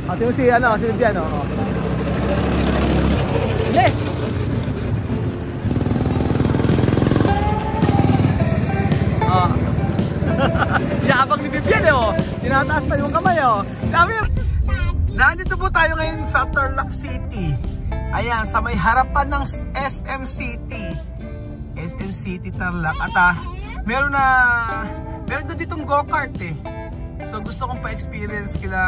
Ate mo si Bian, oh. Yes! Oh. Yabang ni Bian, oh. Tinataas pa yung kamay, oh. Sabi, nandito po tayo ngayon sa Tarlac City. Ayan, sa may harapan ng SM City. SM City Tarlac. At meron doon ditong go-kart eh. So gusto kong pa-experience kila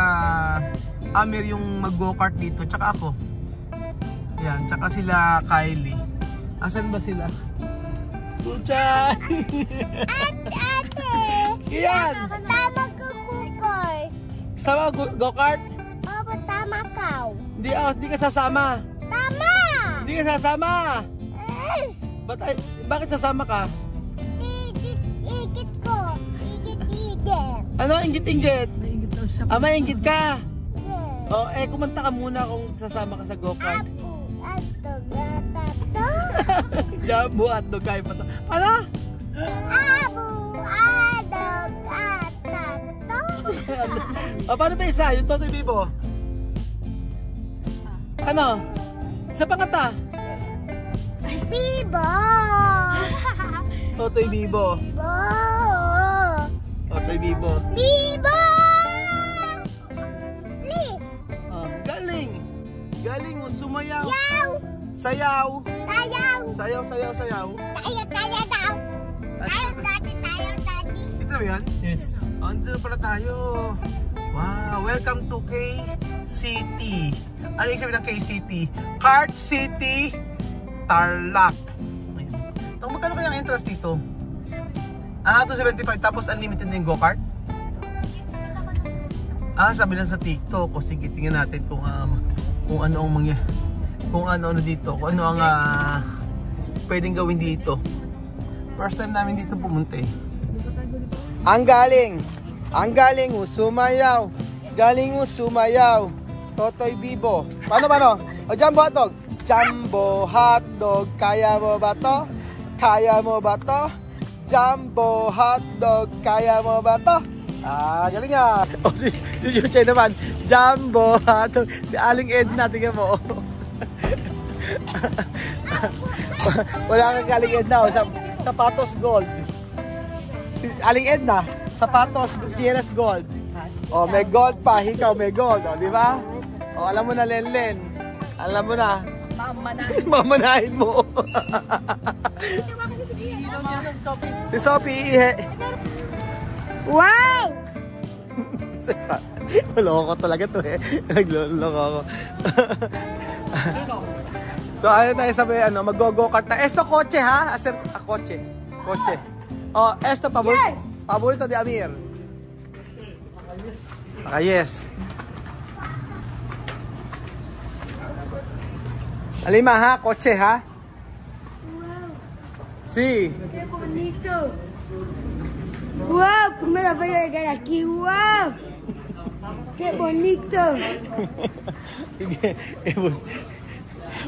Amir yung mag-go-kart dito. Tsaka ako. Ayan, tsaka sila Kylie. Asan ba sila? Kuchay! Ate! Iyan! Tama ka go-kart. Sama go-kart? Opo, tama ka. Hindi ka sasama. Tama! Hindi ka sasama. Bakit sasama ka? Igit ko. Igit. Ano? Inggit-inggit? May inggit ka? Yes. Oh, kumanta ka muna kung sasama ka sa go-kart. Jambo at dogay pa to. Ano? Paano ba isa? Yung Totoy Bibo? Ano? Isa pa kanta? Bibo! Totoy Bibo. Totoy Bibo. Bibo! Galing! Galing mo, sumayaw. Yaw! Sayaw. Tayaw! Sayaw. Tayo daw! Tayo dati! Ito ba yan? Yes. Andun na pala tayo. Wow, welcome to K-City. Ano yung sabi ng K-City? Kart City Tarlac. Magkano kaya ang entrance dito? 275 tapos unlimited na yung go-kart? Sabi lang sa TikTok. O sige, tingnan natin kung ano ang kung ano dito, kung ano ang pwedeng gawin dito. First time namin dito pumunta eh. Ang galing mo sumayaw. Galing mo sumayaw. Totoy Bibo. Paano? O Jumbo Hotdog. Jumbo Hotdog. Kaya mo ba to? Kaya mo ba to? Jumbo Hotdog. Kaya mo ba to? Galing nga. O si Yuchay naman. Jumbo Hotdog. Si Aling Edna, tingnan mo. Wala kang Aling Edna. Sapatos gold. Si Aling Edna. Sapatos, GLS gold. May gold pa, hikaw may gold, di ba? Alam mo na, Lenlen. Alam mo na. Mamanahin mo. Si Sophie, ihe. Wow! Maloko talaga to eh. Nagloloko ako. So ano tayo sabi, mag-go-kart na. Esto kotse ha? Kotse. Esto paborito de Amir. Yes. Alima ha, kotse ha? Wow. Sí. Qué bonito. Wow, primera vez de llegar aquí. Wow. Qué bonito.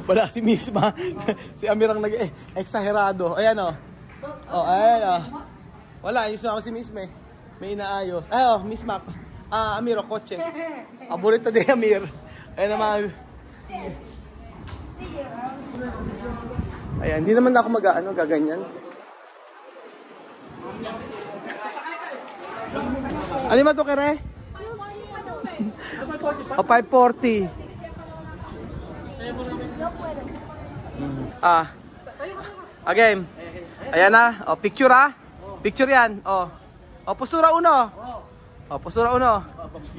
Wala si Misma. Si Amir ang nag-exagerado. Ayan o. Ayan o. Wala, isa ako si Misma eh. May inaayos. Misma. Amir o, kotse. Paborito de Amir. Ayan naman. Ayan, hindi naman ako gaganyan. Ano ba ito, kere? 540. Again. Ayan na. Picture ha. Picture yan. Postura 1. Postura 1. 2.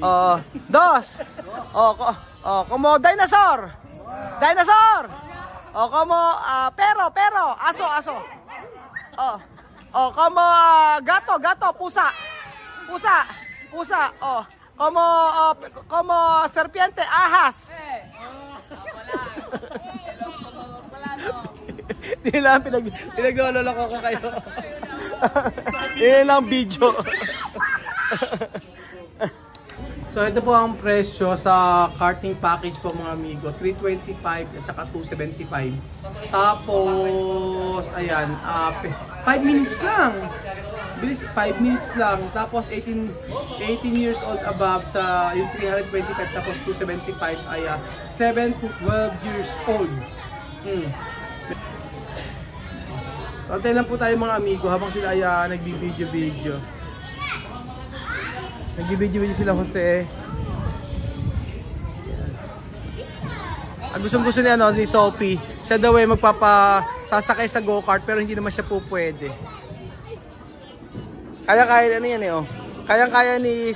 Como dinosaur. Como pero. Aso. Como gato. Pusa. Como serpiente. Ahas. Hindi lang pinagloloko ko kayo. Hindi lang video. So ito po ang presyo sa karting package po mga amigo, 325 at saka 275. Tapos ayan, 5 minutes lang. bilis 5 minutes lang. Tapos 18 years old above sa yung 325 tapos 275 ay 7 to 12 years old. So antayin lang po tayo mga amigo habang sila ay nagbibideo-video. Nagbibideo-video sila Jose. Gustong-gusto ni ni Sophie. Siya daw ay magpapasasakay sa go-kart pero hindi naman siya po pwede. Kaya-kaya na yan Kaya-kaya ni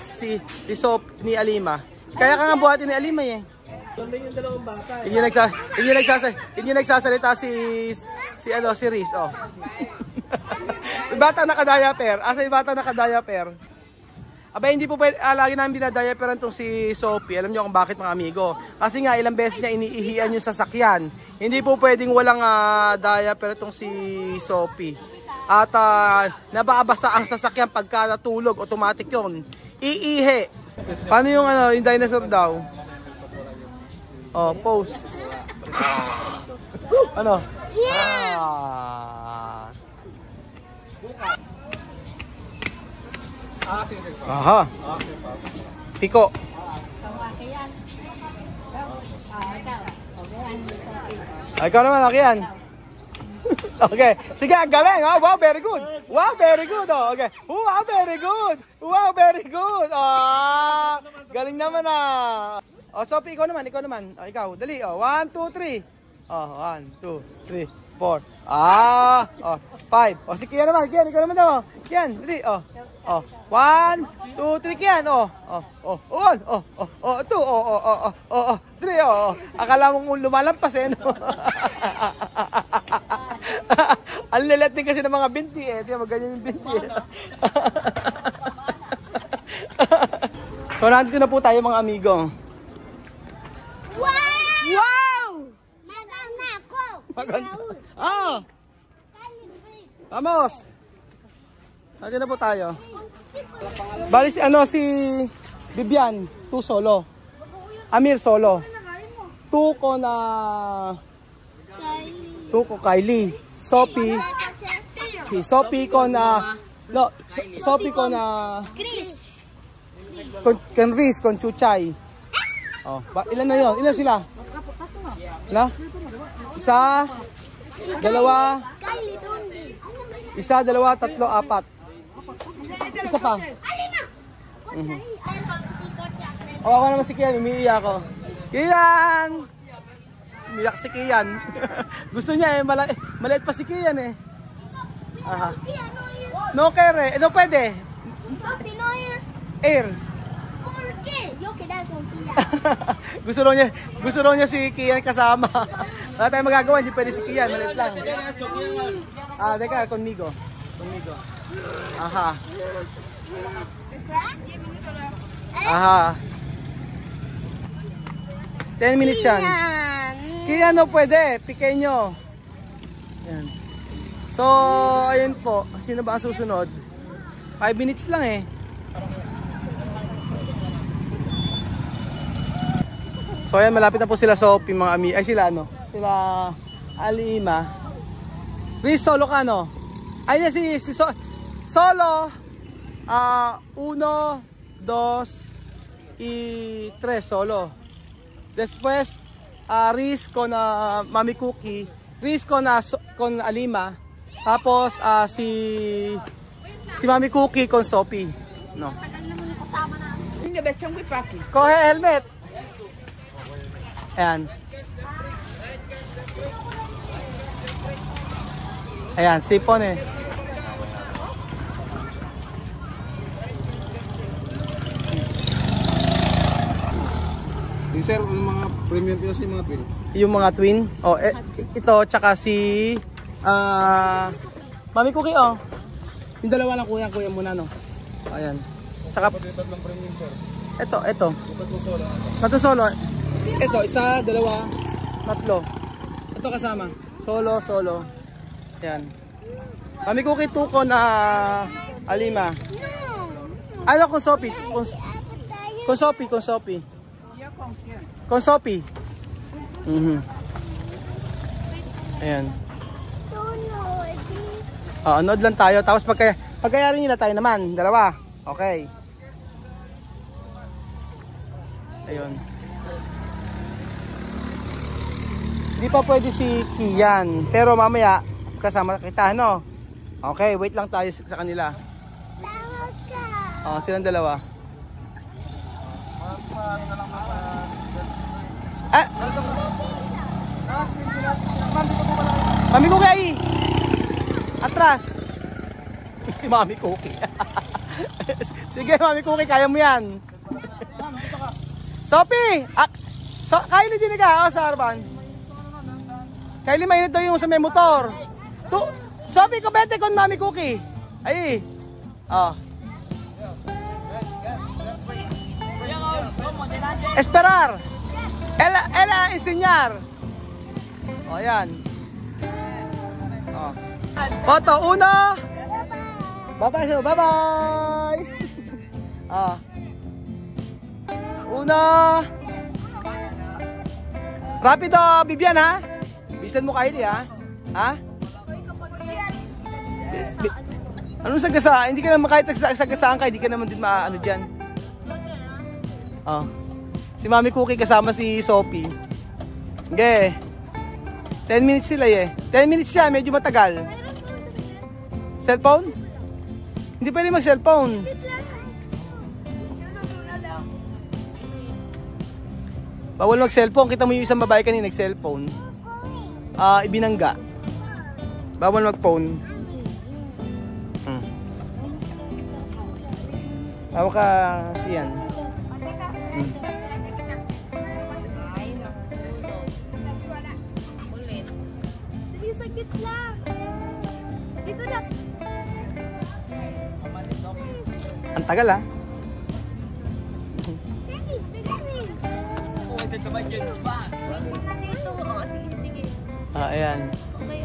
ni Alima. Kaya ka nga buhatin ni Alima eh. Yung dalawang bata. Hindi nagsasalita si Riz Yung bata naka-diaper. Asa yung bata naka-diaper? Aba, hindi po pwede, lagi namin binadiaperan itong si Sophie. Alam niyo kung bakit mga amigo. Kasi nga ilang beses niya iniihian yung sasakyan. Hindi po pwedeng walang diaper itong si Sophie. At nababasa ang sasakyan pagka natulog, automatic yun. Iihi. Paano yung yung dinosaur daw? Oh, pose. Ano? Yeah! Aha. Piko. Ikaw naman, okay yan. Okay. Sige, ang galing. Oh, wow, very good. Wow, very good. Oh, okay. Wow, very good. Wow, very good. Galing naman Oh, Sophie, ikaw naman. Oh, ikaw, dali. Oh, 1, 2, 3. Oh, 1, 2, 3, 4. 5. Oh, si Kian naman. Kian, ikaw naman daw. Kian, dali. Oh. 1, 2, 3, Kian. 1, 2, 3. Akala mong lumalampas no? Ang lilit din kasi ng mga binti Tiyan, ganyan yung binti So, nandito na po tayo mga amigo. Wow! Maganda ako! Maganda. Vamos! Nandito na po tayo. Bali si Bibian, 2 solo. Amir solo. 2 ko Kylie. Sophie. Si Sophie ko na Chris! Con Riz, con Chuchay. Oh, ilan na 'yon? Ilan sila? Na? Isa, dalawa, isa, dalawa, tatlo, apat. Isa pa. Ako naman si Kian, umiiyak ako. Kian! Umiiyak si Kian. Gusto niya maliit pa si Kian Aha. No care no pwede. Air. ¿Por qué? Yo quería con Kia. gusto raw niya si Kian kasama. Wala tayong magagawa, hindi pwede si Kian, maliit lang. Teka, conmigo. Aha. Aha. 10 minutes yan. Kian no pwede, pequeño. Yan. So, ayun po. Sino ba ang susunod? 5 minutes lang So ayan, malapit na po sila Sophie mga sila sila Alima. Riz, solo ka Ay si solo 1, 2 y 3 solo. Después Riz con Mami Cookie, Riz con Alima. Tapos si Mami Cookie con Sophie. No. Coge helmet. Ayan. Ayan, sipon Yung sir, yung mga premium pills, yung mga twin. Yung mga twin? Oh, ito, tsaka si Mami Cookie, yung dalawa lang kuya muna, Ayan. Tsaka tatlong premium, sir. Ito. Tatlong solo. Ito, isa, dalawa, tatlo. Ito kasama. Solo. Ayan. Mami Cookie, 2 ko na Alima. Ano kung Sophie? Kung Sophie. Ayan. Anood lang tayo. Tapos Pagkayarin nila tayo naman, dalawa. Okay. Ayun. Hindi pa pwede si Kian, pero mamaya kasama kita, no? Okay, wait lang tayo sa kanila. Oh, silang dalawa. Ah! Mami Cookie ay! Atras! Si Mami Cookie. Sige, Mami Cookie, kaya mo yan. Sophie! Kylie din ka, sa Arban. Kylie, mainit daw yung sa may motor. Sophie, kubete con Mami Cookie. Ay! Oh. Esperar. Ela enseñar. O, yan. O. Foto, uno. Bye-bye. Bye-bye. O. Uno. Rapido, Bibian, ha? Bisan mo, Kylie, ha? Ha? Anong sagasaan? Hindi ka naman kahit sagasaan ka, hindi ka naman din maano dyan. Oh. Si Mami Cookie kasama si Sophie. Okay. 10 minutes sila eh. 10 minutes siya, medyo matagal. Cellphone? Hindi pwede mag-cellphone. Bawal mag-cellphone. Kita mo yung isang babae kanina nag-cellphone. Ibinangga. Bawal mag-phone. Tawa ka, Kian. Sige, saglit lang. Dito na. Ang tagal, ha? Ayan. Okay.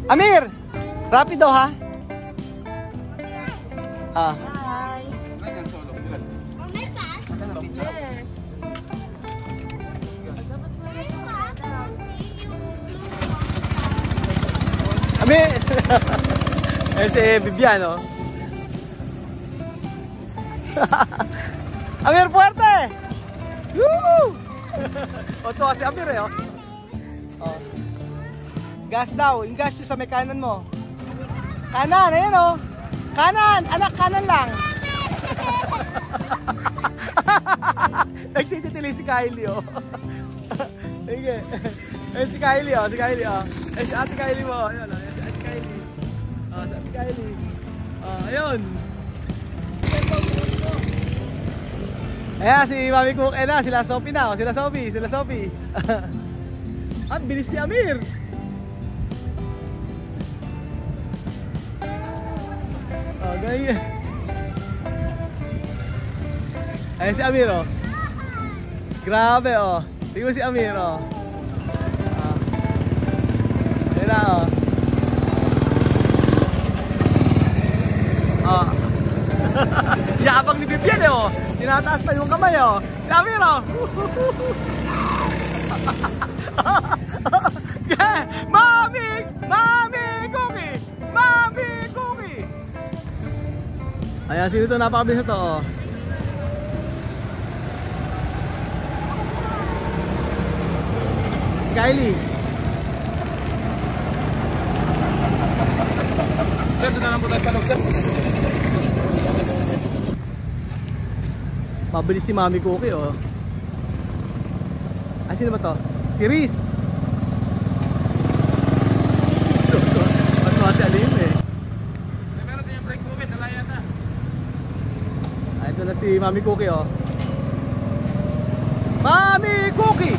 Amir! Rapido, ha? May pass? Amir! Eh, si Bibian, oh. Amir, puwerte! Woo! O, ito kasi Amir, eh, oh. Oh. Gas daw. Yung gas yung sa may kanan mo. Kanan, ayan, oh. Kanan! Anak, kanan lang. Nagtititili si Kylie, oh. Sige. Ayun si Kylie, oh. Si Kylie, oh. Ayun si Ate Kylie mo. Ayun, oh. Si Ate Kylie. Oh, si Ate Kylie. Oh, ayun. Ayan, si Mami Cook. Ayan na, sila Sophie na, oh. Sila Sophie. Ang bilis ni Amir. Oh, ganyan. Ayan si Amir, oh. Grabe, oh. Tingnan mo si Amir, oh. Ayan na, oh. Oh. Yabang ni Bibian, eh, oh. Tinataas pa yung kamay, oh. Si Amir, oh. Mami Cookie! Ayan, sino ito? Napakabilis ito, oh. Si Kylie. Sir, doon na lang po tayo sa loob, sir. Mabilis si Mami Cookie, oh. Ay, sino ba to? Si Riz. Ba't kasi alim, eh. Meron din yung brake movement, alaya na. Ay, ito na si Mami Cookie, oh. Mami Cookie!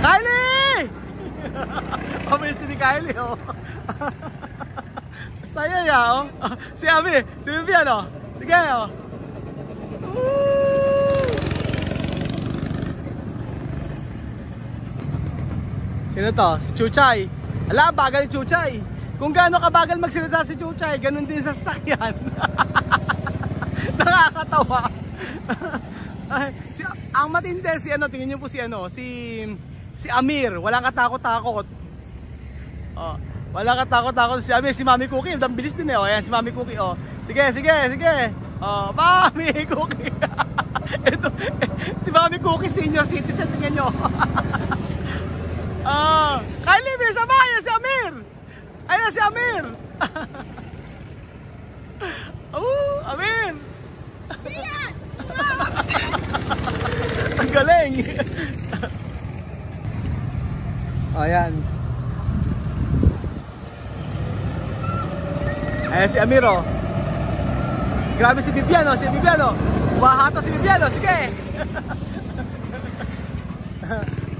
Kylie! Pabilis din ni Kylie, oh. Saya ya, oh. Si Ami, si Bibian, oh. Sige, oh. Sino to? Si Chuchay. Ala, bagal ni Chuchay. Kung gaano kabagal magsalita si Chuchay, ganun din sa sasakyan. Nakakatawa. Ang matindi si ano, tingnan niyo po si ano, si Amir, walang katakot-takot. Oh, walang katakot-takot si Amir, si Mami Cookie, ang bilis din eh. Oh, ayan si Mami Cookie, oh. Sige. Oh, Mami Cookie. Ito, si Mami Cookie, senior citizen, tingnan niyo. Kylie, may sama, ayan si Amir. Ayan si Amir. Amir. Ang galing. Ayan. Ayan si Amiro. Grabe si Bibiano, Wahato si Bibiano, sige.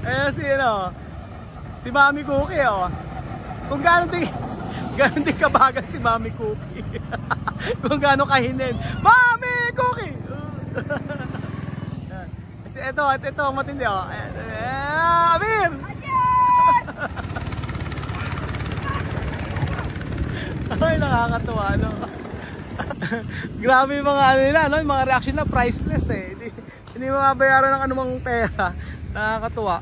Ayan si ano, si Mami Cookie, oh. Kung gano'n din kabagal si Mami Cookie. Kung gano'n kahinin. Mami Cookie! Kasi ito ang matindi, oh. Amir! Ay, nakakatuwa, no? Grabe yung mga ano nila, no? Yung mga reaction na priceless eh. Hindi mababayaran ng anumang pera. Nakakatuwa.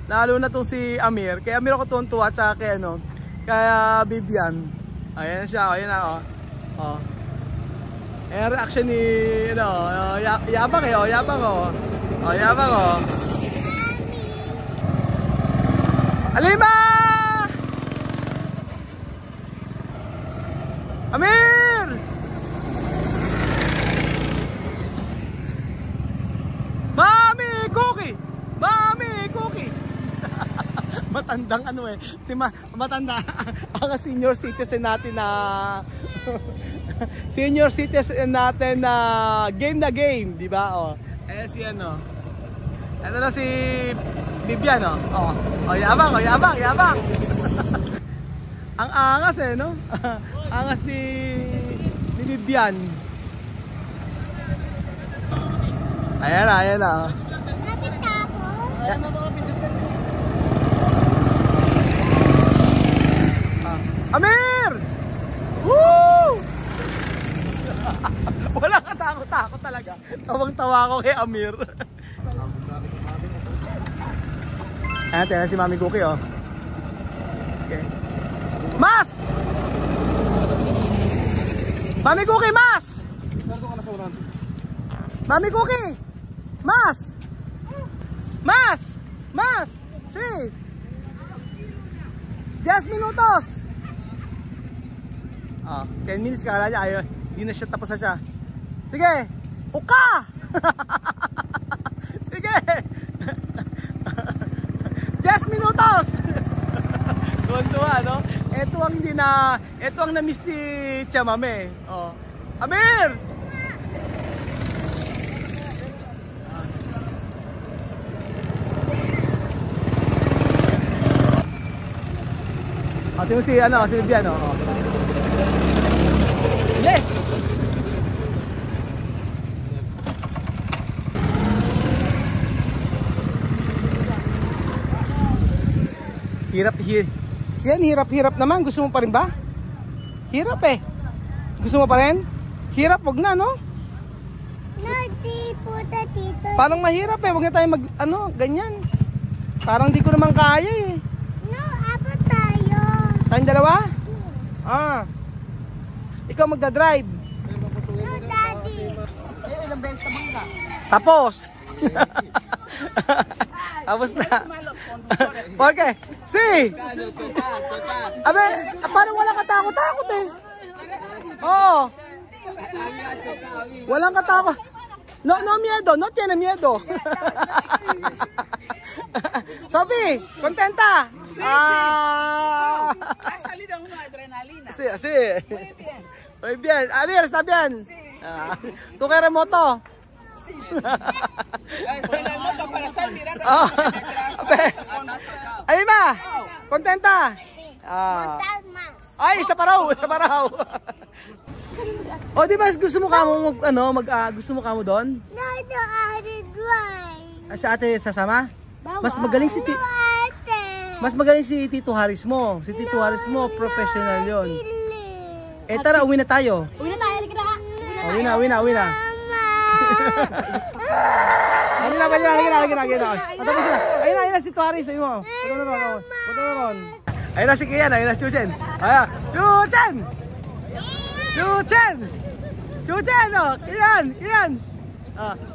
Lalo na tong si Amir. Kaya Amir ako tuwan-tuwa at saka kay ano, kaya Bibian. Ayan siya, ayan na, oh. Ayan reaction ni, ano, yabang eh, yabang, yabang, Alima! Amir! Mami Cookie! Matandang ano eh, matanda ang senior citizen natin na game na game, di ba? Oh. Eh si ano. Ito na si Bibian, oh. Oh, yabang. Ang angas eh, no? Angas ni Bibian. Ayan na. Amir! Woo! Walang katakot talaga. Tawang-tawa ako kay Amir. Ayan, tingnan si Mami Cookie, oh. Okay. Mas! Mami Cookie, mas! Mami Cookie! Mas! Si! 10 minutos! 10 minutes kala niya, ayaw, hindi na siya, tapos na siya. Sige! Uka! Sige! 10 minutos! Tuwan-tuwa, no? Ito ang na-miss ni Chamame. Oh. Amir! Ito yung si Bibian, oh. Yes! Hirap naman. Gusto mo pa rin ba? Hirap eh. Gusto mo pa rin? Hirap, wag na, no? Tito. Parang mahirap eh. Wag na tayo ganyan. Parang di ko naman kaya eh. No, apat tayo. Tayong dalawa? Ikaw magdadrive. No, Daddy. Ilang beses naman ka? Tapos. Tapos na. Okay. Abe, parang walang katakot-takot eh. Oo. Walang katakot. No miedo. No tiene miedo. Sophie, contenta? Ha salido uno adrenalina. Sí. Muy bien. A ver, está bien. ¿Tú qué remoto? Sí. Con la moto para estar mirando. Alima, contenta? Ay, isa pa raw. O, di ba gusto mo kamo doon? No, Ate Dwight. Sa ate sasama? Mas magaling si Tito Haris mo. Si Tito Haris mo, professional yon. Eh tara, uwi na tayo. Uwi na tayo, halika na. Uwi na. Mama. Ayun na, lagi na. Patapos na. Ayun na, si Tuaris, ayun mo. Punta na ron. Ayun na si Kian, ayun na si Chuchen. Ayan, Chuchen, oh, Kian. Oh,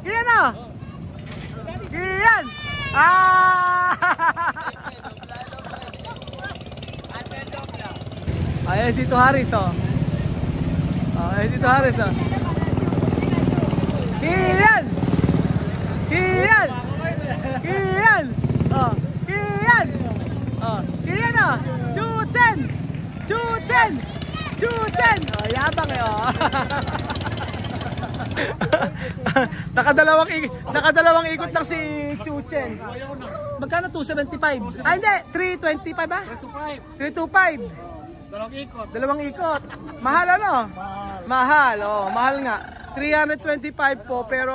Kian, oh. Kian. Ayan si Tuaris, oh. Ayan si Tuaris, oh. Kian. Oh, Kian. Oh, Kian, oh. Chuchen. Oh, yabang eh, oh. Nakadalawang ikot lang si Chuchen. Magkano 275? Ah, hindi, 325 ba? 325. Dalawang ikot. Mahal ano? Mahal, oh, mahal nga. 325 po, pero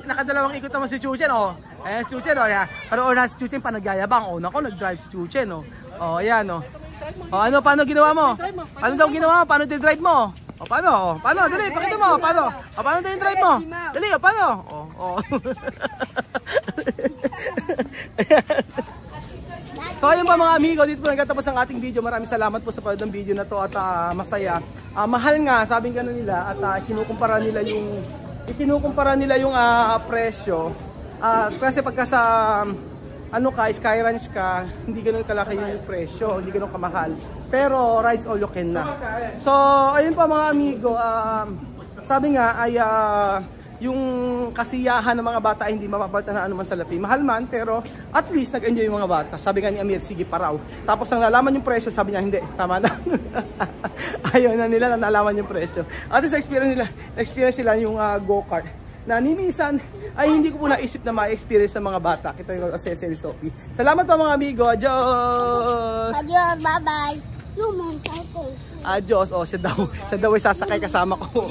nakadalawang ikot naman si Chuchen, oh. Ayan si Chuchen, oh, yeah. Pero na si Chuchen pa nagyayabang, oh. Nako, nag-drive si Chuchen, oh. Oh, ayan, oh. Oh, ano, paano ginawa mo? Paano daw ginawa mo? Paano din-drive mo? O, paano? O, paano? Dali, pakita mo. Paano? O, paano din-drive mo? Dali, o, paano? O. So, ayun pa mga amigo, dito po nagtatapos ang ating video. Maraming salamat po sa panood ng video na to at masaya. Mahal nga, sabi nga nila, at kinukumpara nila yung presyo. Kasi pagka sa ano ka, Sky Ranch ka, hindi ganoon kalaki yung presyo, hindi ganoon kamahal. Pero rides all you can na. So, ayun pa mga amigo, sabi nga ay yung kasiyahan ng mga bata ay hindi mapapalitan na anuman sa lapi. Mahal man, pero at least nag-enjoy yung mga bata. Sabi nga ni Amir, sige pa raw. Tapos nang nalaman yung presyo, sabi niya, hindi, tama na. Ayaw na nila na nalaman yung presyo. At sa experience nila yung go-kart. Na nimisan ay hindi ko po naisip na ma-experience ng mga bata. Ito yung accessory Sophie. Salamat po mga amigo. Adios! Adios, bye-bye. Yung mong Adios. Oh, siya daw ay sasakay kasama ko.